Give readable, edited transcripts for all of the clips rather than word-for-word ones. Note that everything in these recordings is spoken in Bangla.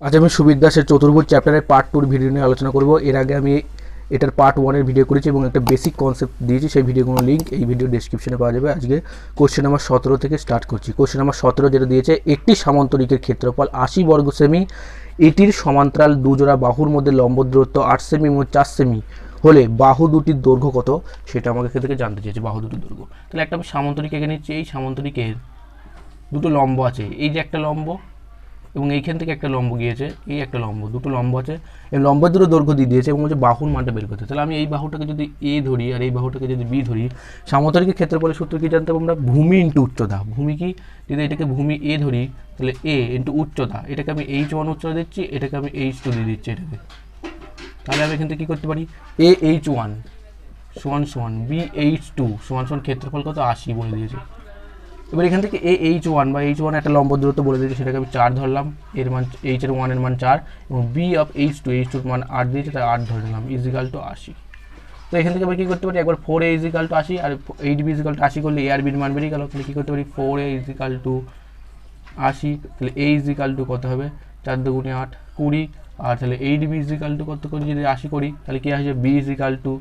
আজ আমি সুবির দাসের চতুর্ভুজ চ্যাপ্টারের পার্ট 2 ভিডিও নিয়ে আলোচনা করব। এর আগে আমি এটার পার্ট 1 এর ভিডিও করেছি এবং একটা বেসিক কনসেপ্ট দিয়েছি, সেই ভিডিওগুলোর লিঙ্ক এই ভিডিও ডেসক্রিপশনে পাওয়া যাবে। আজকে কোশ্চেন নাম্বার 17 থেকে স্টার্ট করছি। কোশ্চেন নাম্বার 17 যেটা দিয়েছে, একটি সামান্তরিকের ক্ষেত্রফল 80 বর্গ সেমি, এটির সমান্তরাল দুজোড়া বাহুর মধ্যে লম্ব দূরত্ব 8 সেমি এবং 4 সেমি হলে বাহু দুটির দৈর্ঘ্য কত, সেটা আমাকে এখান থেকে জানতে চেয়েছে। বাহু দুটির দৈর্ঘ্য, তাহলে একটা আমি সামান্তরিক এঁকে নিচ্ছি। এই সামান্তরিকের দুটো লম্ব আছে, এই যে একটা লম্ব এবং এইখান থেকে একটা লম্ব গিয়েছে, এই একটা লম্ব, দুটো লম্ব আছে, এই লম্বের দুটো দৈর্ঘ্য দিয়ে দিয়েছে এবং হচ্ছে বাহুর মানটা বের করতে। তাহলে আমি এই বাহুটাকে যদি এ ধরি আর এই বাহুটাকে যদি বি ধরি, সামান্তরিকের ক্ষেত্রফলের সূত্র কি জানতে হবে আমরা? ভূমি ইন্টু উচ্চতা। ভূমি কি, যদি এটাকে ভূমি এ ধরি তাহলে এ ইন্টু উচ্চতা, এটাকে আমি H1 উচ্চতা দিচ্ছি, এটাকে আমি H2 দিয়ে দিচ্ছি এটাকে। তাহলে আমি এখান থেকে কী করতে পারি? H1 সমান সমান BH2 সমান সমান ক্ষেত্রফল কত? 80 বলে দিয়েছে। এবার এখান থেকে H1 বা H1 একটা লম্ব দূরত্ব বলে দিয়েছে, সেটাকে আমি 4 ধরলাম, এর মান H এর 1 এর মান 4 এবং B অফ H2 এর মান 8 দিয়েছে, তাই 8 ধরে নিলাম ইজিক্যাল টু 80। তো এখান থেকে আমরা কী করতে পারি? একবার 4A ইজিক্যাল টু 80 আর 8B ইজিক্যাল টু 80 করলে A আর B এর মান বেরিয়ে গেল। তাহলে কী করতে পারি? 4A ইজিক্যাল টু 80, তাহলে A ইজিক্যাল টু কত হবে? 4 দুগুণে 8 20, আর তাহলে 8B ইজিক্যাল টু কত করি? যদি 80 করি তাহলে কী আসবে? B ইজিক্যাল টু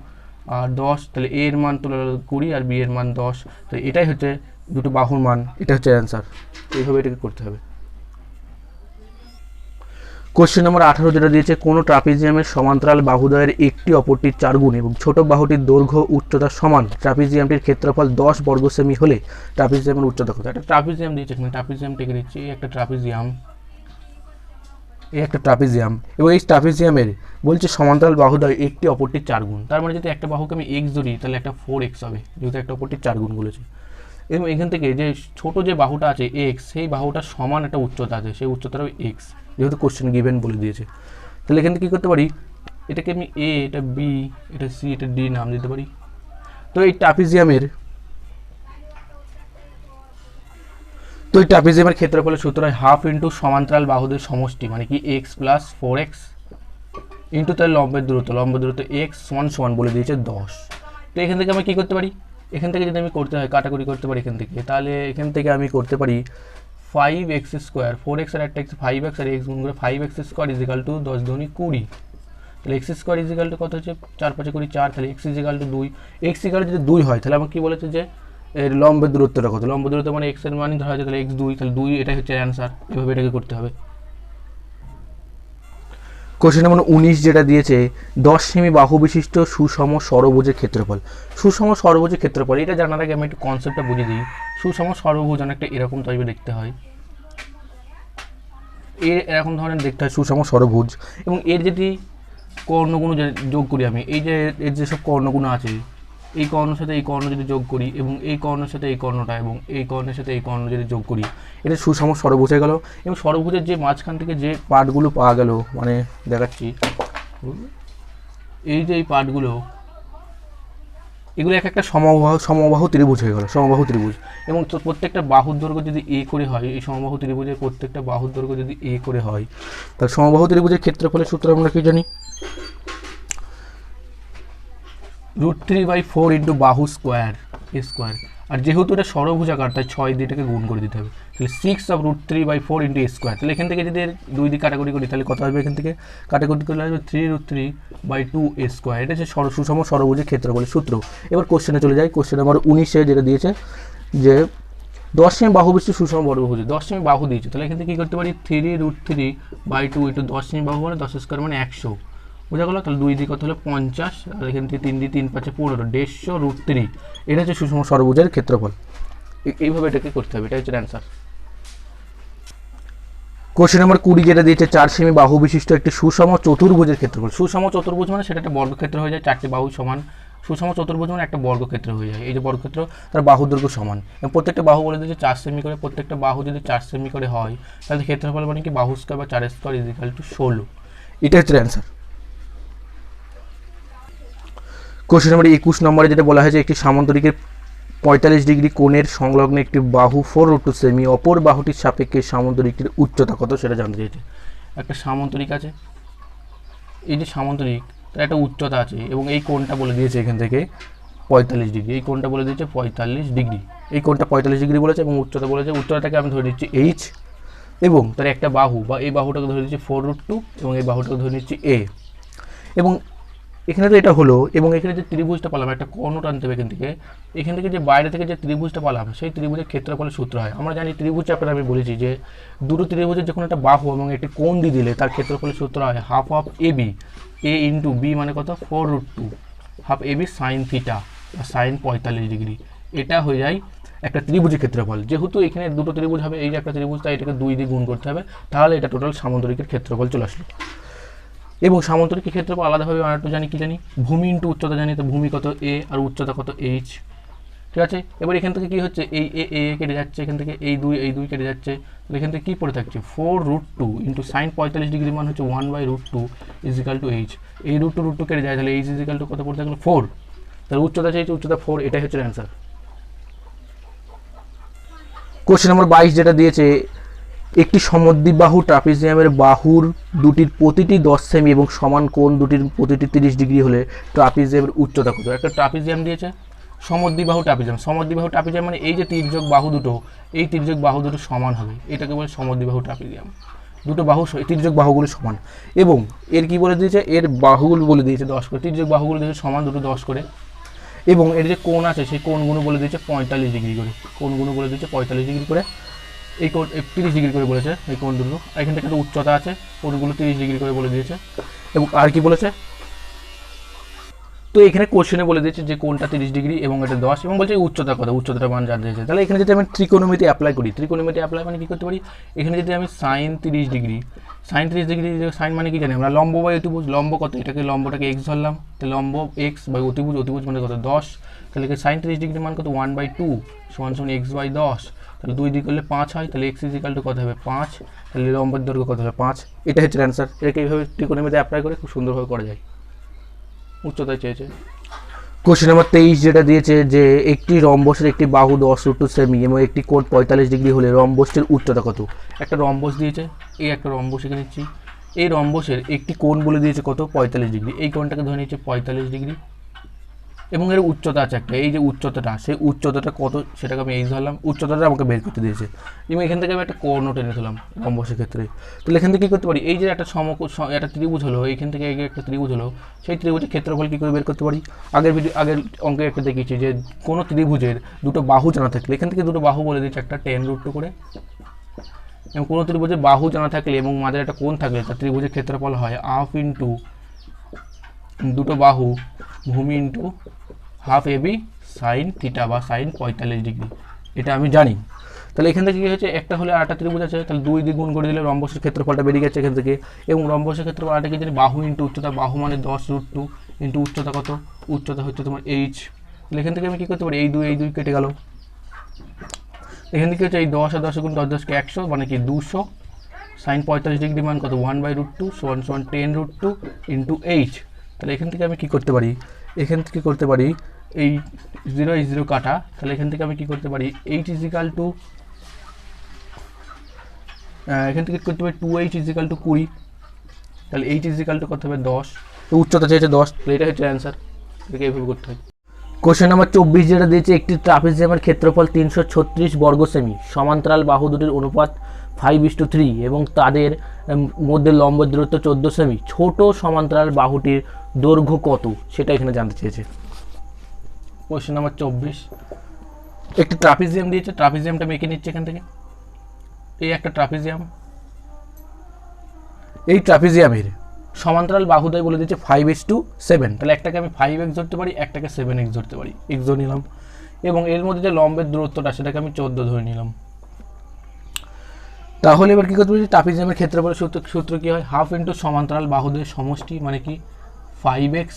10, তাহলে A এর মান তুলে 20 আর B এর মান 10। তো এটাই হচ্ছে দুটো বাহুর মান, এটা হচ্ছে অ্যান্সার। এইভাবে এটাকে করতে হবে। কোশ্চেন নম্বর 18 যেটা দিয়েছে, কোনো ট্রাপিজিয়ামের সমান্তরাল বাহুদ্বয়ের একটি অপরটির 4 গুণ এবং ছোট বাহুটির দৈর্ঘ্য উচ্চতা সমান, ট্রাপিজিয়ামটির ক্ষেত্রফল 10 বর্গ সেমি হলে ট্রাপিজিয়ামের উচ্চতা কত? একটা ট্রাপিজিয়াম দিয়েছে এখানে, ট্রাপিজিয়াম টেকে দিচ্ছি, এই একটা ট্রাপিজিয়াম, এই একটা ট্রাপিজিয়াম এবং এই ট্রাপিজিয়ামের বলছে সমান্তরাল বাহুদ্বয় একটি অপরটির 4 গুণ। তার মানে যদি একটা বাহুকে আমি x ধরি তাহলে একটা 4x হবে, যেহেতু একটা অপরটির 4 গুণ বলেছে। এবং এখান থেকে যে ছোট যে বাহুটা আছে x, সেই বাহুটার সমান একটা উচ্চতা আছে, সেই উচ্চতাটাও x, যেহেতু কোশ্চেন গিভেন বলে দিয়েছে। তাহলে এখান থেকে কী করতে পারি? এটাকে আমি a, এটা b, এটা c, এটা d নাম দিতে পারি। তো এই ট্রাপিজিয়ামের ক্ষেত্রফলের সূত্র হয় হাফ ইন্টু সমান্তরাল বাহুদের সমষ্টি, মানে কি x প্লাস 4x ইন্টু তার লম্বের দূরত্ব x সমান সমান বলে দিয়েছে 10। তো এখান থেকে আমি কী করতে পারি? এখান থেকে যদি আমি করতে হয় কাটাকুটি করতে পারি এখান থেকে, তাহলে এখান থেকে আমি করতে পারি 5x স্কোয়ার, 4x আর একটা x, 5x আর x গুণ করে 5x স্কোয়ার ইজিক্যাল টু 10 দুগুণে 20। তাহলে x স্কোয়ার ইজিক্যাল টু কত হচ্ছে? 4 5 20 4, তাহলে x equal to 2। x equal যদি 2 হয় তাহলে আমাকে কী বলেছে যে এর লম্বের দূরত্বটা কত? লম্ব দূরত্ব মানে x এর মানই ধরা যায়, তাহলে x 2, তাহলে 2, এটাই হচ্ছে অ্যান্সার। এভাবে এটাকে করতে হবে। কোশ্চেন নম্বর 19 যেটা দিয়েছে, 10 সেমি বাহু বিশিষ্ট সুষম ষড়ভুজের ক্ষেত্রফল। সুষম ষড়ভুজের ক্ষেত্রফল এটা জানার আগে আমি একটু কনসেপ্টটা বুঝিয়ে দিই। সুষম ষড়ভুজ অনেকটা এরকম টাইপের দেখতে হয়, এরকম ধরনের দেখতে হয় সুষম ষড়ভুজ। এবং এর যদি কর্ণগুণ যোগ করি আমি, এই যে এর যেসব কর্ণগুণ আছে, এই কর্ণের সাথে এই কর্ণ যদি যোগ করি এবং এই কর্ণের সাথে এই কর্ণটা এবং এই কর্ণের সাথে এই কর্ণ যদি যোগ করি, এটা সুষম ষড়ভুজ হয়ে গেল। এবং ষড়ভুজের যে মাঝখান থেকে যে পার্টগুলো পাওয়া গেল, মানে দেখাচ্ছি, এই যে এই পার্টগুলো, এগুলো এক একটা সমবাহু ত্রিভুজ হয়ে গেল, সমবাহু ত্রিভুজ। এবং প্রত্যেকটা বাহুর দৈর্ঘ্য যদি এ করে হয়, এই সমবাহু ত্রিভুজের প্রত্যেকটা বাহুর দৈর্ঘ্য যদি এ করে হয়, তাহলে সমবাহু ত্রিভুজের ক্ষেত্রফলের সূত্র আমরা কি জানি? √3/4 ইন্টু বাহু স্কোয়ার এ স্কোয়ার। আর যেহেতু এটা ষড়ভুজাকার, তাই 6 দিয়ে এটাকে গুণ করে দিতে হবে, তাহলে 6 অফ √3/4 ইন্টু এ স্কোয়ার। তাহলে এখান থেকে যদি দুই দিক কাটাকুটি করি তাহলে কত হবে? এখান থেকে কাটাকুটি করলে আসবে 3√3/2 এ স্কোয়ার। এটা হচ্ছে সুষম ষড়ভুজের ক্ষেত্রফলের সূত্র। এবার কোশ্চেনে চলে যাই। কোশ্চেন নাম্বার 19 যেটা দিয়েছে যে 10 সেমি বাহু বিশিষ্ট সুষম বর্গভুজ, 10 সেমি বাহু দিয়েছে, তাহলে এখান থেকে কী করতে পারি? 3√3/2 ইন্টু 10 সেমি বাহু মানে 10 স্কোয়ার মানে 100, বোঝা গেল। তাহলে 2 দিয়ে কত হলো 50, আর এখান থেকে 3 দিয়ে 3 5 15, 150√3। এটা হচ্ছে সুষম ষড়ভুজের ক্ষেত্রফল। এইভাবে এটাকে করতে হবে, এটা হচ্ছে অ্যান্সার। কোশ্চেন নাম্বার 20 যেটা দিয়েছে, 4 সেমি বাহু বিশিষ্ট একটি সুষম চতুর্ভুজের ক্ষেত্রফল। সুষম চতুর্ভুজ মানে সেটা একটা বর্গক্ষেত্র হয়ে যায়, 4টি বাহু সমান। সুষম চতুর্ভুজ মানে একটা বর্গক্ষেত্র হয়ে যায়। এই যে বর্গক্ষেত্র, তার বাহু দৈর্ঘ্য সমান এবং প্রত্যেকটা বাহু বলে দিয়েছে 4 সেমি করে। প্রত্যেকটা বাহু যদি 4 সেমি করে হয় তাহলে ক্ষেত্রফল মানে কি বাহু স্কোয়ার বা 4 স্কোয়ার ইজিক্যাল টু 16। এটা হচ্ছে অ্যান্সার। কোশ্চেন নাম্বার 21 নম্বরে যেটা বলা হয়েছে, একটি সামান্তরিকের 45 ডিগ্রি কোণের সংলগ্ন একটি বাহু 4√2 সেমি, অপর বাহুটির সাপেক্ষে সামান্তরিকটির উচ্চতা কত সেটা জানতে চাইছে। একটা সামান্তরিক আছে, এই যে সামান্তরিক, তার একটা উচ্চতা আছে এবং এই কোণটা বলে দিয়েছে এখান থেকে 45 ডিগ্রি। এই কোণটা বলে দিয়েছে 45 ডিগ্রি, এই কোণটা 45 ডিগ্রি বলেছে এবং উচ্চতা বলেছে, উচ্চতাটাকে আমি ধরে দিচ্ছি h, এবং তার একটা বাহু বা এই বাহুটাকে ধরে নিচ্ছি 4√2 এবং এই বাহুটাকে ধরে নিচ্ছি এ। এবং এখানে তো এটা হলো, এবং এখানে যে ত্রিভুজটা পেলাম একটা কর্ণ টানতে হবে এখান থেকে যে বাইরে থেকে যে ত্রিভুজটা পেলাম সেই ত্রিভুজের ক্ষেত্রফলের সূত্র হয়। আমরা জানি ত্রিভুজ চ্যাপ্টারে আমি বলেছি যে দুটো ত্রিভুজের যখন একটা বাহু এবং একটি কোণ দিয়ে দিলে তার ক্ষেত্রফলের সূত্র হয় half of A B, A into B মানে কত 4√2, half A B sine theta বা সাইন 45 ডিগ্রি। এটা হয়ে যায় একটা ত্রিভুজের ক্ষেত্রফল। যেহেতু এখানে দুটো ত্রিভুজ হবে, এই যে একটা ত্রিভুজ, তাই এটাকে 2 দিয়ে গুণ করতে হবে, তাহলে এটা টোটাল সামান্তরিকের ক্ষেত্রফল চলে আসলো। এবং সামান্তরিকের ক্ষেত্রফল আলাদাভাবে আমরা একটু জানি, কি জানি, ভূমি ইন্টু উচ্চতা জানি, তো ভূমি কত এ আর উচ্চতা কত এইচ। ঠিক আছে, এবার এখান থেকে কি হচ্ছে, এই এ কেটে যাচ্ছে, এখান থেকে এই দুই কেটে যাচ্ছে, তাহলে এখান থেকে কী পড়ে থাকছে 4√2 ইন্টু সাইন 45 ডিগ্রি মান হচ্ছে 1/√2 ইজিক্যাল টু এইচ। এই √2 কেটে যায়, তাহলে এইচ ইজিক্যাল টু কত পড়ে থাকলো 4। তাহলে উচ্চতা চাইছে, উচ্চতা 4, এটাই হচ্ছে অ্যান্সার। কোশ্চেন নম্বর 22 যেটা দিয়েছে, একটি সমদ্বিবাহু ট্রাপিজিয়ামের বাহুর দুটির প্রতিটি 10 সেমি এবং সমান কোণ দুটির প্রতিটি 30 ডিগ্রি হলে ট্রাপিজিয়ামের উচ্চতা কত? একটা ট্রাপিজিয়াম দিয়েছে, সমদ্বিবাহু ট্রাপিজিয়াম। সমদ্বিবাহু ট্রাপিজিয়াম মানে এই যে তির্যক বাহু দুটো, এই তির্যক বাহু দুটো সমান হবে, এটাকে বলে সমদ্বিবাহু ট্রাপিজিয়াম। দুটো বাহু, তির্যক বাহুগুলো সমান। এবং এর কি বলে দিয়েছে, এর বাহুগুলো বলে দিয়েছে 10 করে, তির্যক বাহুগুলো দিয়েছে সমান, দুটো 10 করে। এবং এর যে কোণ আছে সেই কোণগুলো বলে দিয়েছে 45 ডিগ্রি করে, কোণগুলো বলে দিয়েছে 45 ডিগ্রি করে। এই কোণ 30 ডিগ্রি করে বলেছে এই কোণ দুটো। এখান থেকে একটা উচ্চতা আছে, কোণগুলো 30 ডিগ্রি করে বলে দিয়েছে। এবং আর কি বলেছে, তো এখানে কোশ্চেনে বলে দিয়েছে যে কোণটা 30 ডিগ্রি এবং এটা 10, এবং বলছে উচ্চতা কত, উচ্চতাটা মান জানতে চাইছে। তাহলে এখানে যদি আমি ত্রিকোণমিতি অ্যাপ্লাই করি, ত্রিকোণমিতি অ্যাপ্লাই মানে কী করতে পারি, এখানে যদি আমি sine 30 degree, sine 30 degree, sine মানে কি জানি আমরা, লম্ব বাই অতিভুজ। লম্ব কত, এটাকে লম্বটাকে এক্স ধরলাম, তাহলে লম্ব এক্স বাই অতিভুজ, অতিভুজ মানে কত 10, তাহলে সাইন 30 ডিগ্রি মান কত 1/2 সমান এক্স বাই 10, তাহলে 2 দিয়ে করলে 5 হয়, তাহলে এক্স ইজিক্যাল টু কত হবে 5, তাহলে লম্বের দৈর্ঘ্য কত হবে 5। এটা হচ্ছে অ্যান্সার। এটাকে এইভাবে ত্রিকোণমিতি অ্যাপ্লাই করে খুব সুন্দরভাবে করা যায়। উচ্চতায় চেয়েছে। কোশ্চেন নাম্বার 23 যেটা দিয়েছে যে একটি রম্বসের একটি বাহু 10√2 সেমি এবং একটি কোণ 45 ডিগ্রি হলে রম্বসটির উচ্চতা কত? একটা রম্বস দিয়েছে, এই একটা রম্বস এঁকে নিচ্ছি, এই রম্বসের একটি কোণ বলে দিয়েছে কত 45 ডিগ্রি, এই কোণটাকে ধরে নিচ্ছে 45 ডিগ্রি। এবং এর উচ্চতা আছে একটা, এই যে উচ্চতাটা, সেই উচ্চতাটা কত সেটাকে আমি এইচ ধরলাম, উচ্চতাটা আমাকে বের করতে দিয়েছে। এবং এখান থেকে আমি একটা কর্ণ টেনে দিলাম রম্বসের ক্ষেত্রে। তাহলে এখান থেকে কী করতে পারি, এই যে একটা একটা ত্রিভুজ হলো, এইখান থেকে একটা ত্রিভুজ হলো, সেই ত্রিভুজের ক্ষেত্রফল কী করে বের করতে পারি, আগের অঙ্কে একটা দেখিয়েছি যে কোনো ত্রিভুজের দুটো বাহু জানা থাকলে, এখান থেকে দুটো বাহু বলে দিচ্ছে একটা 10√2 করে। এবং কোনো ত্রিভুজের বাহু জানা থাকলে এবং মাঝে একটা কোণ থাকলে তার ত্রিভুজের ক্ষেত্রফল হয় হাফ ইন্টু দুটো বাহু ভূমি into half AB sine theta বা সাইন 45 ডিগ্রি। এটা আমি জানি। তাহলে এখান থেকে কী হয়েছে, একটা হলে আরেকটা ত্রিভুজ আছে, তাহলে 2 দিয়ে গুণ করে দিলে রম্বসের ক্ষেত্রফলটা বেরিয়ে গেছে এখান থেকে। এবং রম্বসের ক্ষেত্রফল আরেকটা কি জানি, বাহু ইন্টু উচ্চতা, বাহু মানে 10√2 ইন্টু উচ্চতা কত, উচ্চতা হচ্ছে তোমার এইচ। তাহলে এখান থেকে আমি কী করতে পারি, এই দুই কেটে গেল, এখান থেকে হচ্ছে এই 10 আর 10 গুণ 10 10কে 100 মানে কি 200, সাইন 45 ডিগ্রি মান কত 1/√2 সমান 10√2 ইন্টু এইচ। তাহলে এখান থেকে আমি কী করতে পারি, এখান থেকে করতে পারি এই 0 কাটা, তাহলে এখান থেকে আমি কী করতে পারি, এইচ ইজিক্যাল টু, এখান থেকে করতে পারি 2h ইজিক্যাল টু 20, তাহলে এইচ ইজিক্যাল টু কত হবে 10, তো উচ্চতা চেয়েছে 10, তাহলে এটা হচ্ছে অ্যান্সার। এটাকে এইভাবে করতে হয়। কোশ্চেন নাম্বার 24 যেটা দিয়েছে, একটি ট্রাপিজিয়ামের ক্ষেত্রফল 336 বর্গ সেমি, সমান্তরাল বাহু দুটির অনুপাত 5:3 এবং তাদের মধ্যে লম্বের দূরত্ব 14 সেমি, ছোট সমান্তরাল বাহুটির দৈর্ঘ্য কত সেটা এখানে জানতে চেয়েছে। কোশ্চেন নাম্বার 24, একটি ট্রাপিজিয়াম দিয়েছে, ট্রাপিজিয়ামটা মেকে নিচ্ছে এখান থেকে, এই একটা ট্রাপিজিয়াম, এই ট্রাপিজিয়ামের সমান্তরাল বাহুদ্বয় বলে দিচ্ছে 5:7, তাহলে একটাকে আমি 5x ধরতে পারি, একটাকে 7x ধরতে পারি, x ধরে নিলাম। এবং এর মধ্যে যে লম্বের দূরত্বটা সেটাকে আমি 14 ধরে নিলাম। তাহলে এবার কী করতে পারি, ট্রাপিজিয়ামের ক্ষেত্রফলের সূত্র কী হয়, হাফ ইন্টু সমান্তরাল বাহুদ্বয়ের সমষ্টি মানে কি 5x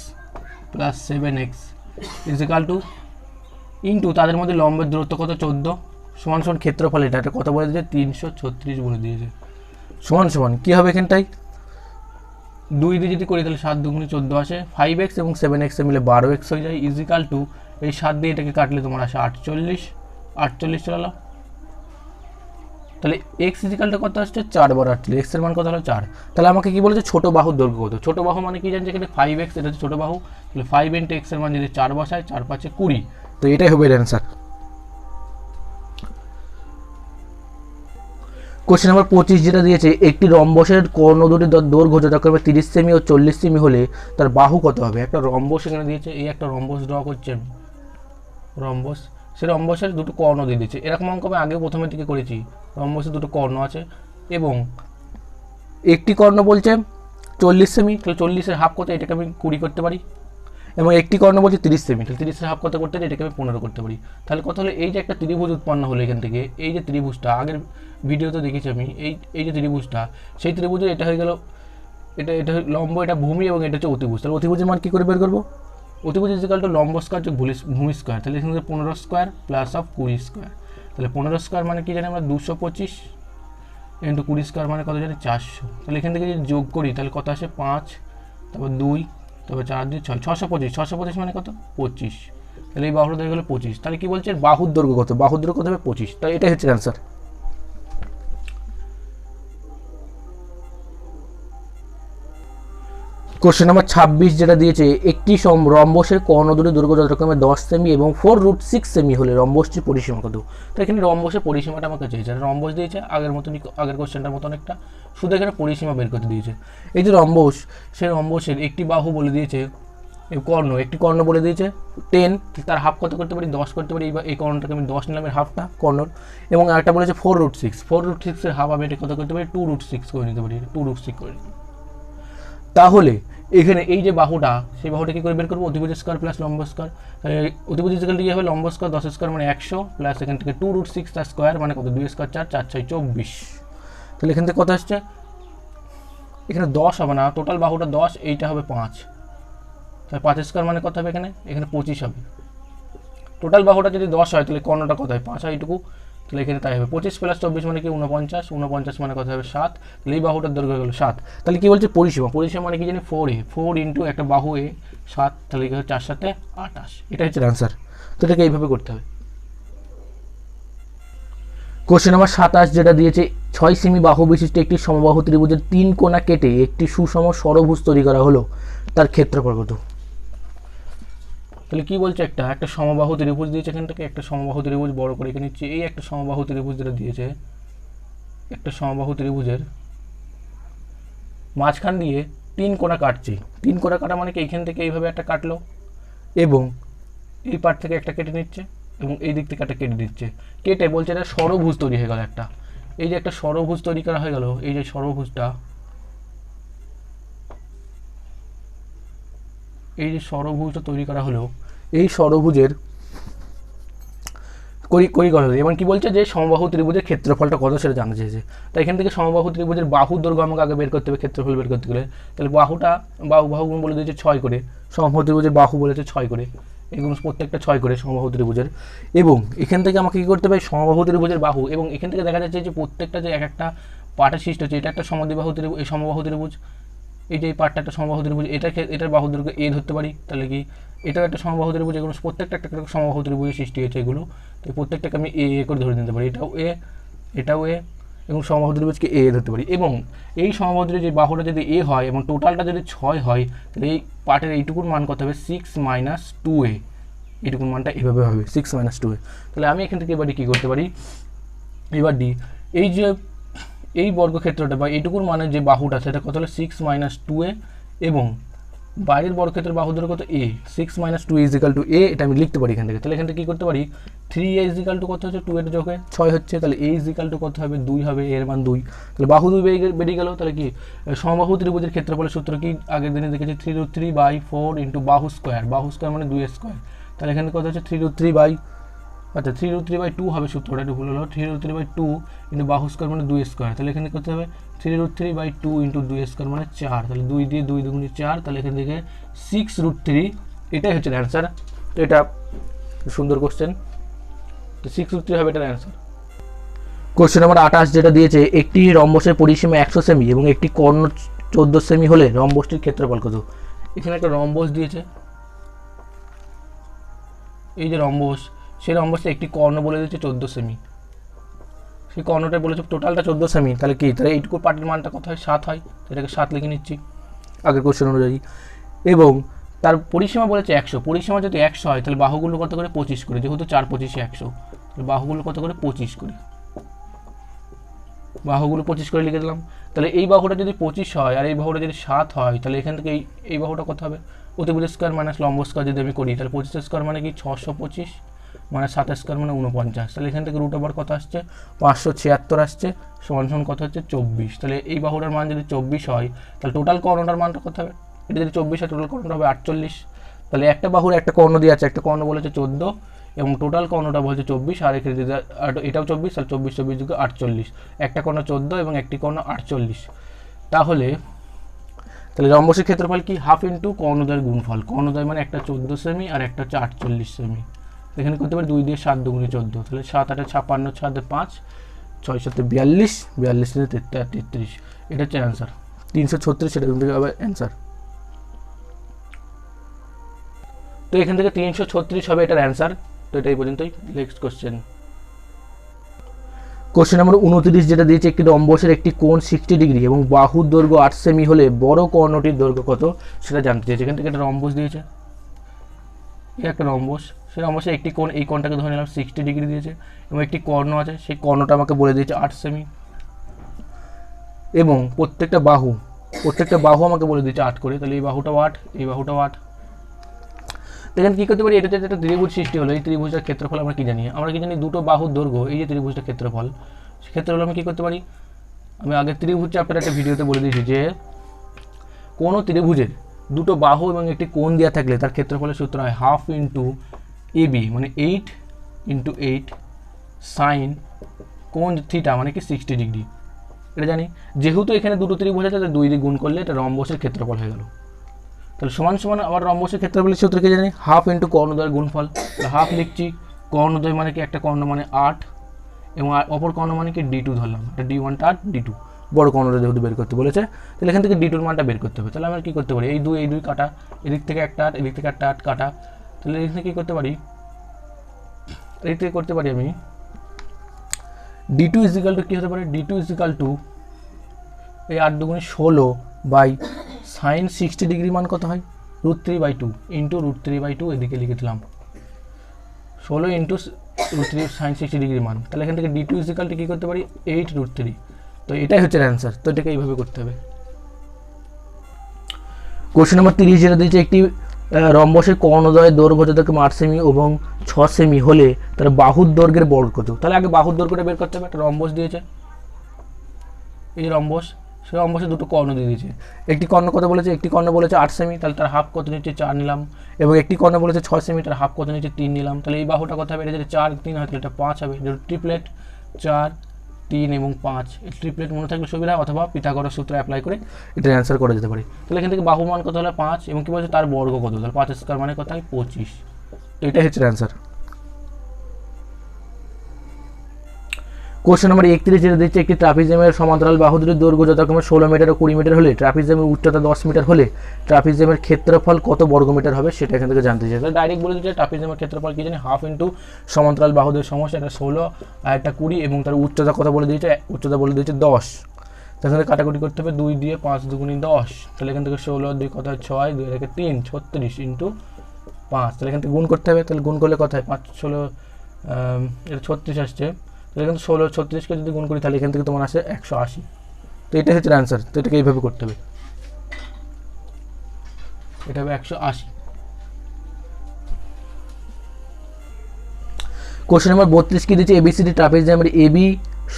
plus 7x is equal two into তাদের মধ্যে লম্বের দূরত্ব কত 14 সমান ক্ষেত্রফল, এটা কত বলে দিয়েছে 336 বলে দিয়েছে, সমান কী হবে এখানটায় 2 দিয়ে যদি করি তাহলে 7 2 14 আসে, 5x এবং 7x মিলে 12x হয়ে যায়, ইজিক্যাল টু এই 7 দিয়ে এটাকে কাটলে তোমার আসে 48 চলো। তাহলে x ইজিক্যালটা কত আসছে 4/48, x এর মান কত হলো 4। তাহলে আমাকে কি বলেছে, ছোট বাহুর দৈর্ঘ্য কত, ছোট বাহু মানে কি জানছে এখানে 5x, এটা হচ্ছে ছোট বাহু, তাহলে 5 × x এর মান যদি 4 বসায় 4 5 20, তো এটাই হবে এর অ্যান্সার। কোশ্চেন নাম্বার 25 যেটা দিয়েছে, একটি রম্বসের কর্ণ দুটির দৈর্ঘ্য যথাক্রমে 30 সেমি ও 40 সেমি হলে তার বাহু কত হবে? একটা রম্বস এখানে দিয়েছে, এই একটা রম্বস ড্র করছে রম্বস, সে রম্বসের দুটো কর্ণ দিয়ে দিয়েছে। এরকম অঙ্ক আমি আগে প্রথমের দিকে করেছি, রম্বসের দুটো কর্ণ আছে এবং একটি কর্ণ বলছে 40 সেমি, তাহলে 40-এর হাফ কত? এটাকে আমি 20 করতে পারি। এবং একটি কর্ণ বলছে 30 সেমি, তাহলে 30-এর হাফ কত করতে পারি? এটাকে আমি 15 করতে পারি। তাহলে কত হলো? এই যে একটা ত্রিভুজ উৎপন্ন হলো এখান থেকে, এই যে ত্রিভুজটা আগের ভিডিওতে দেখেছি আমি, এই যে ত্রিভুজটা, সেই ত্রিভুজের এটা হয়ে গেল, এটা লম্ব, এটা ভূমি এবং এটা হচ্ছে অতিভুজ। তাহলে অতিভুজের মান কী করে বের করবো? অতিভুজ ইজিক্যাল টু লম্ব স্কয়ার যোগ ভূমি স্কয়ার। তাহলে এখানে 15 স্কয়ার প্লাস অফ 20 স্কয়ার। তাহলে 15 স্কয়ার মানে কি জানি আমরা? 225 ইন্টু 20 স্কয়ার মানে কত জানি? 400। তাহলে এখান থেকে যদি যোগ করি তাহলে কত আসে? 5, তারপর 2, তারপর 4 দিয়ে 6, 625। 625 মানে কত? 25। তাহলে এই বাহুটা হয়ে গেলো 25। তাহলে কি বলছে? বাহুর দৈর্ঘ্য কত? বাহুর দৈর্ঘ্য কত হবে? 25। তাই এটাই হচ্ছে অ্যান্সার। কোশ্চেন নাম্বার 26 যেটা দিয়েছে, একটি রম্বসের কর্ণ দুটির দৈর্ঘ্য যথাক্রমে 10 সেমি এবং 4√6 সেমি হলে রম্বসটির পরিসীমা কত? তো এখানে রম্বসের পরিসীমাটা আমাকে চেয়েছে, রম্বস দিয়েছে আগের মতনই, আগের কোশ্চেনটার মতন একটা, শুধু এখানে পরিসীমা বের করতে দিয়েছে। এই যে রম্বস, সেই রম্বসের একটি বাহু বলে দিয়েছে, এই কর্ণ, একটি কর্ণ বলে দিয়েছে 10, তার হাফ কত করতে পারি? 10 করতে পারি। এই কর্ণটাকে আমি 10 নিলাম, এর হাফটা কর্ণর। এবং আরেকটা বলেছে 4√6, 4√6-এর হাফ আমি এটা কত করতে পারি? 2√6 করে নিতে পারি, 2√6 করে নিতে পারি। তাহলে এখানে এই যে বাহুটা, সেই বাহুটা কি করে বের করবো? অতিভুজ স্কয়ার প্লাস লম্ব স্কয়ার। তাহলে অতিভুজ স্কয়ার কি হবে? লম্ব স্কয়ার 10 স্কয়ার মানে 100 প্লাস এখান থেকে 2√6 তার স্কয়ার মানে কত? 2 স্কয়ার 4, 4 6 24। তাহলে এখান থেকে কত আসছে? এখানে 10 হবে না, টোটাল বাহুটা 10, এইটা হবে 5। তাহলে 5 স্কয়ার মানে কত হবে? এখানে 25 হবে। টোটাল বাহুটা যদি 10 হয় তাহলে কর্ণটা কত হয়? 5 হয় এইটুকু। তাহলে এখানে তাই হবে 25 প্লাস 24 মানে কি? 49, 49 মানে কত হবে? 7। তাহলে এই বাহুটার দৈর্ঘ্য হলো 7। তাহলে কি বলছে? পরিসীমা, পরিসীমা মানে কি জানি? 4a, 4 ইন্টু একটা বাহু এ 7, তাহলে কি হচ্ছে 4 7 28। এটা হচ্ছে অ্যান্সার। তো এটাকে এইভাবে করতে হবে। কোশ্চেন নাম্বার 27 যেটা দিয়েছে, 6 সেমি বাহু বিশিষ্ট একটি সমবাহু ত্রিভুজের 3 কোণা কেটে একটি সুষম ষড়ভুজ তৈরি করা হলো, তার ক্ষেত্রফল কত? তাহলে কি বলছে? একটা সমবাহু ত্রিভুজ দিয়েছে, এখান থেকে একটা সমবাহু ত্রিভুজ বড় করে এখানে নিচ্ছে, এই একটা সমবাহু ত্রিভুজ যেটা দিয়েছে, একটা সমবাহু ত্রিভুজের মাঝখান দিয়ে 3 কোণা কাটছে। 3 কোণা কাটা মানে কি? এইখান থেকে এইভাবে একটা কাটলো এবং এই পার্ট থেকে একটা কেটে নিচ্ছে এবং এই দিক থেকে একটা কেটে দিচ্ছে, কেটে বলছে এটা ষড়ভুজ তৈরি হয়ে গেল একটা। এই যে একটা ষড়ভুজ তৈরি করা হয়ে গেল, এই যে ষড়ভুজটা, এই যে ষড়ভুজটা তৈরি করা হলো, এই ষড়ভুজের করা হলো। এবং কি বলছে? যে সমবাহু ত্রিভুজের ক্ষেত্রফলটা কত সেটা জানতে চেয়েছে। তাই এখান থেকে সমবাহু ত্রিভুজের বাহুর দৈর্ঘ্য আমাকে আগে বের করতে হবে, ক্ষেত্রফল বের করতে গেলে। তাহলে বাহুটা, বাহু বলে দিয়েছে 6 করে, সমবাহু ত্রিভুজের বাহু বলেছে 6 করে, এগুলো প্রত্যেকটা 6 করে সমবাহু ত্রিভুজের। এবং এখান থেকে আমাকে কী করতে হবে? সমবাহু ত্রিভুজের বাহু, এবং এখান থেকে দেখা যাচ্ছে যে প্রত্যেকটা যে এক একটা পার্টের সৃষ্টি হচ্ছে, এটা একটা সমদ্বিবাহু ত্রিভুজ, এই সমবাহু ত্রিভুজ, এই যে এই পার্টটা একটা সমবাহু ত্রিভুজ, এটার বাহু দৈর্ঘ্য এ ধরতে পারি। তাহলে কি এটাও একটা সমবাহু ত্রিভুজ, এগুলো প্রত্যেকটা একটা সমবাহু ত্রিভুজের সৃষ্টি হয়েছে এগুলো, তো প্রত্যেকটাকে আমি এ করে ধরে নিতে পারি। এটাও এ এবং সমবাহু ত্রিভুজকে এ ধরতে পারি। এবং এই সমবাহু ত্রিভুজ যে বাহুটা যদি এ হয় এবং টোটালটা যদি 6 হয়, তাহলে এই পার্টের এইটুকুর মান কত হবে? 6 - 2a। এইটুকুর মানটা এভাবে হবে 6 - 2a। তাহলে আমি এখান থেকে এবারে কী করতে পারি? এবার ডি, এই যে এই বর্গক্ষেত্রটা বা এইটুকুর মানে যে বাহুটা, সেটা কত হলো? 6 - 2a এবং বাইরের বর্গক্ষেত্রের বাহু দৈর্ঘ্য কত? a। 6 - 2 = a, এটা আমি লিখতে পারি এখান থেকে। তাহলে এখান থেকে কী করতে পারি? 3a = কত হচ্ছে? 2 এর যোগে 6 হচ্ছে, তাহলে a = কত হবে? 2 হবে, এর মান 2। তাহলে বাহু 2 বেরিয়ে গেল। তাহলে কি সমবাহু ত্রিভুজের ক্ষেত্রফলের সূত্র কি? আগের দিনে দেখেছি 3√3/4 ইন্টু বাহু স্কোয়ার, বাহু স্কোয়ার মানে 2 স্কোয়ার। তাহলে এখানে কত হচ্ছে? 3√3/2 হবে সূত্রটা, একটু ভুল হলো, 3√3/2 ইন্টু বাহু স্কোয়ার মানে 2 স্কোয়ার। তাহলে এখানে করতে হবে 3√3/2 ইন্টু 2 স্কোয়ার মানে 4। তাহলে 2 দিয়ে 2 দুগুণে 4, তাহলে এখান থেকে 6√3, এটাই হচ্ছে অ্যান্সার। তো এটা সুন্দর কোশ্চেন, তো 6√3 হবে এটার অ্যান্সার। কোশ্চেন নাম্বার 28 যেটা দিয়েছে, একটি রম্বসের পরিসীমা 100 সেমি এবং একটি কর্ণ 14 সেমি হলে রম্বসটির ক্ষেত্রফল কত? এখানে একটা রম্বস দিয়েছে, এই যে রম্বস, সেই রম্বসে একটি কর্ণ বলে দিয়েছে 14 সেমি, সেই কর্ণটা বলেছে টোটালটা 14 সেমি। তাহলে কি? তাহলে এইটুকু পার্টের মানটা কত হয়? 7 হয়। এটাকে 7 লিখে নিচ্ছি আগের কোশ্চেন অনুযায়ী। এবং তার পরিসীমা বলেছে 100, পরিসীমা যদি 100 হয় তাহলে বাহুগুলো কত করে? 25 করে, যেহেতু 4 25 100, তাহলে বাহুগুলো কত করে? 25 করে। বাহুগুলো 25 করে লিখে দিলাম। তাহলে এই বাহুটা যদি 25 হয় আর এই বাহুটা যদি 7 হয়, তাহলে এখান থেকে এই বাহুটা কত হবে? অতিভুজ স্কোয়ার মাইনাস লম্ব স্কোয়ার যদি আমি করি, তাহলে 25 স্কোয়ার মানে কি 625 মানে 7 স্কোয়ার মানে 49। তাহলে এখান থেকে রুট ওভার কত আসছে? 576 আসছে, সমান সমান কত হচ্ছে? 24। তাহলে এই বাহুটার মান যদি 24 হয়, তাহলে টোটাল কর্ণটার মানটা কত হবে? এটা যদি 24 হয়, টোটাল কর্ণটা হবে 48। তাহলে একটা বাহুর একটা কর্ণ দিয়ে আছে, একটা কর্ণ বলেছে 14 এবং টোটাল কর্ণটা বলছে 24, আর এখানে যদি এটাও 24, তাহলে 24 24 যোগ 48, একটা কর্ণ 14 এবং একটি কর্ণ 48। তাহলে রম্বসের ক্ষেত্রফল কি? হাফ ইন্টু কর্ণদ্বয়ের গুণফল। কর্ণদ্বয় মানে একটা 14 সেমি আর একটা হচ্ছে 48 সেমি। এখানে করতে পারি 2 দিয়ে 7 দুগুণে 14, তাহলে 7 8 56, 7 5, 6 7 42, 42 33। এটা হচ্ছে অ্যান্সার 336, সেটা কিন্তু হবে অ্যান্সার। তো এখান থেকে 336 হবে এটার অ্যান্সার। তো এটা এই পর্যন্তই। নেক্সট কোশ্চেন নম্বর 29 যেটা দিয়েছে, একটি রম্বসের একটি কোণ 60 ডিগ্রি এবং বাহুর দৈর্ঘ্য 8 সেমি হলে বড় কর্ণটির দৈর্ঘ্য কত সেটা জানতে চেয়েছে। এখান থেকে একটা রম্বস দিয়েছে, এই একটা রম্বস, সেই রম্বসের একটি কোণ, এই কোণটাকে ধরে নিলাম 60 ডিগ্রি দিয়েছে এবং একটি কর্ণ আছে, সেই কর্ণটা আমাকে বলে দিয়েছে 8 সেমি এবং প্রত্যেকটা বাহু আমাকে বলে দিয়েছে 8 করে। তাহলে এই বাহুটাও 8, এই বাহুটাও 8। এখানে কী করতে পারি? এটা একটা ত্রিভুজ সৃষ্টি হলো, এই ত্রিভুজটার ক্ষেত্রফল আমরা কি জানি? আমরা কি জানি? দুটো বাহুর দৈর্ঘ্য, এই যে ত্রিভুজটার ক্ষেত্রফল, সেক্ষেত্রে আমি কী করতে পারি? আমি আগে ত্রিভুজ চ্যাপ্টারে একটা ভিডিওতে বলে দিয়েছি যে কোনো ত্রিভুজের দুটো বাহু এবং একটি কোণ দেওয়া থাকলে তার ক্ষেত্রফলের সূত্র হয় হাফ ইন্টু এবি মানে 8 ইন্টু 8 সাইন কোণ থিটা মানে কি 60 ডিগ্রি। এটা জানি। যেহেতু এখানে দুটো ত্রিভুজ আছে, তাহলে 2 দিয়ে গুণ করলে এটা রম্বসের ক্ষেত্রফল হয়ে গেল। তাহলে সমান সমান আবার রম্বসের ক্ষেত্রফলের সূত্র কি জানি? হাফ ইন্টু কর্ণদ্বয়ের গুণফল। হাফ লিখছি, কর্ণদ্বয় মানে কি একটা কর্ণ মানে 8 এবং অপর কর্ণ মানে কি D2 ধরলাম, এটা D1টা আর D2 বড় কর্ণটা যেহেতু বের করতে বলেছে, তাহলে এখান থেকে D2 মানটা বের করতে হবে। তাহলে আমরা কী করতে পারি? এই দুই কাটা, এদিক থেকে একটা 8, এদিক থেকে একটা 8 কাটা, তাহলে এদিক থেকে কী করতে পারি? এদিক থেকে করতে পারি আমি D2 ইজিক্যাল টু কী হতে পারে? D2 ইজিক্যাল টু এই 8 দুগুণে 16 বাই সাইন 60 ডিগ্রি মান কত হয়? √3/2 ইন্টু √3/2, এদিকে লিখে দিলাম 16 ইন্টু √3 সাইন 60 ডিগ্রি মান। তাহলে এখান থেকে D2 ইজিক্যাল টু কী করতে পারি? 8√3। তো এটাই হচ্ছে অ্যান্সার। তো এটাকে এইভাবে করতে হবে। কোশ্চেন নম্বর 30 যেটা দিয়েছে, একটি রম্বসের কর্ণদ্বয়ের দৈর্ঘ্য যথাক্রম 8 সেমি এবং 6 সেমি হলে তার বাহুর দৈর্ঘ্যের বর্গ কত? তাহলে আগে বাহুর দৈর্ঘ্যটা বের করতে হবে। একটা রম্বস দিয়েছে, এই রম্বস, সেই রম্বসে দুটো কর্ণ দিয়ে দিয়েছে। একটি কর্ণ কত বলেছে? একটি কর্ণ বলেছে 8 সেমি, তাহলে তার হাফ কত নিচ্ছে? 4 নিলাম। এবং একটি কর্ণ বলেছে 6 সেমি, তার হাফ কত নিচ্ছে? 3 নিলাম। তাহলে এই বাহুটা কত হবে? এটা যদি 4 3 হয়, তাহলে এটা 5 হবে। যেহেতু ট্রিপলেট 4 3 এবং 5, এই ট্রিপলেট মনে থাকলে সুবিধা, অথবা পিথাগোরাস সূত্র অ্যাপ্লাই করে এটা অ্যান্সার করা যেতে পারে। তাহলে এখান থেকে বাহু মান কত হলো? 5 এবং কী বলছে? তার বর্গ কত? তাহলে 5 স্কোয়ার মানে কত হয়? 25। তো এটাই হচ্ছে অ্যান্সার। কোশ্চেন নম্বর 31 যেটা দিচ্ছে, একটি ট্রাপিজিয়ামের সমান্তরাল বাহু দুটির দৈর্ঘ্য যথাক্রমে 16 মিটার ও 20 মিটার হলে ট্রাপিজিয়ামের উচ্চতা 10 মিটার হলে ট্রাপিজিয়ামের ক্ষেত্রফল কত বর্গ মিটার হবে সেটা এখান থেকে জানতে চাই। তাহলে ডাইরেক্ট বলে দিচ্ছে ট্রাপিজিয়ামের ক্ষেত্রফল কি জানি? হাফ ইন্টু সমান্তরাল বাহুদের সমস্যা, এটা 16 আর একটা 20 এবং তার উচ্চতা কত বলে দিয়েছে? উচ্চতা বলে দিয়েছে 10। তাহলে কাটাকুটি করতে হবে, 2 দিয়ে 5 দুগুণে 10। তাহলে এখান থেকে 16 2 কত হয়? 6, 2 থেকে 3 36 ইন্টু 5। তাহলে এখান থেকে গুণ করতে হবে। তাহলে গুণ করলে কত হয়? 5 16 এটা 36 আসছে। তাহলে এখানে 16 36কে যদি গুণ করি, তাহলে এখান থেকে তোমার আসে 180। তো এটাই হচ্ছে অ্যান্সার। তো এটাকে এইভাবে করতে হবে, এটা হবে 180। কোশ্চেন নম্বর 32 কি দিয়েছে? ABCD ট্রাপিজিয়ামের AB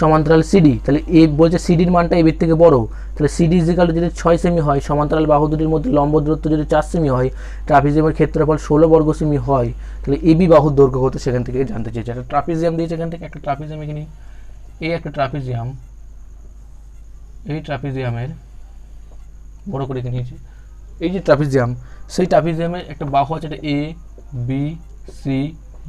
সমান্তরাল CD, তাহলে এ বলছে সিডির মানটা এবির থেকে বড়, তাহলে সিডি ইজিক্যাল যদি 6 সেমি হয়, সমান্তরাল বাহু দুটির মধ্যে লম্ব দূরত্ব যদি 4 সেমি হয়, ট্রাপিজিয়ামের ক্ষেত্রফল 16 বর্গ সেমি হয়, তাহলে এবি বাহুর দৈর্ঘ্য কত সেখান থেকে জানতে চেয়েছে। একটা ট্রাপিজিয়াম দিয়েছে, এখান থেকে একটা ট্রাপিজিয়াম এখানে, এই একটা ট্রাপিজিয়াম, এই ট্রাপিজিয়ামের বড় করে নিয়েছি, এই যে ট্রাপিজিয়াম, সেই ট্রাপিজিয়ামের একটা বাহু আছে, এটা এ বি সি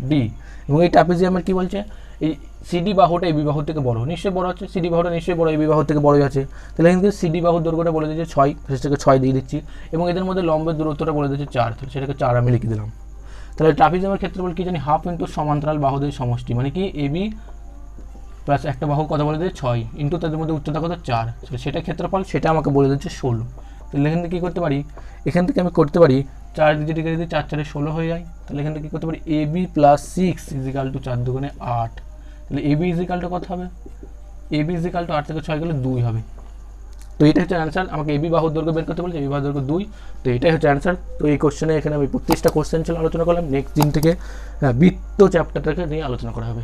ডি, এবং এই ট্রাপিজিয়ামের কি বলছে? এই সিডি বাহুটা এবি বাহুর থেকে বড়, নিশ্চয়ই বড় হচ্ছে, সিডি বাহুটা নিশ্চয়ই বড়, এবি বাহুর থেকে বড়ই আছে। তাহলে কিন্তু সিডি বাহুর দৈর্ঘ্যটা বলে দিয়েছে 6, সেটাকে 6 দিয়ে দিচ্ছি, এবং এদের মধ্যে লম্বের দূরত্বটা বলে দিয়েছে 4, তাহলে সেটাকে 4 আমি লিখে দিলাম। তাহলে ট্রাপিজিয়ামের ক্ষেত্রফল কি জানি? হাফ ইন্টু সমান্তরাল বাহুদের সমষ্টি, মানে কি এবি প্লাস একটা বাহু কত বলে দিয়েছে? 6 ইন্টু তাদের মধ্যে উচ্চতা কত? 4, সেটা ক্ষেত্রফল, সেটা আমাকে বলে দিচ্ছে 16। তাহলে এখান থেকে কী করতে পারি? এখান থেকে আমি করতে পারি 4 দিয়ে ডিগ্রি দিয়ে 4 4 16 হয়ে যায়। তাহলে এখান থেকে কী করতে পারি? এবি প্লাস 6 ইজিক্যাল টু 4 দুগুণে 8। তাহলে এবি ইজিক্যাল টু কত হবে? এবি ইজিক্যাল টু 8 থেকে 6 গেলে 2 হবে। তো এটা হচ্ছে অ্যান্সার। আমাকে এবি বাহুর দৈর্ঘ্য বের করতে বলছে, এবি বাহুর দৈর্ঘ্য 2। তো এটাই হচ্ছে অ্যান্সার। তো এই কোশ্চেনে এখানে আমি 25টা কোশ্চেন ছিল আলোচনা করলাম। নেক্সট দিন থেকে বৃত্ত চ্যাপ্টারটাকে নিয়ে আলোচনা করা হবে।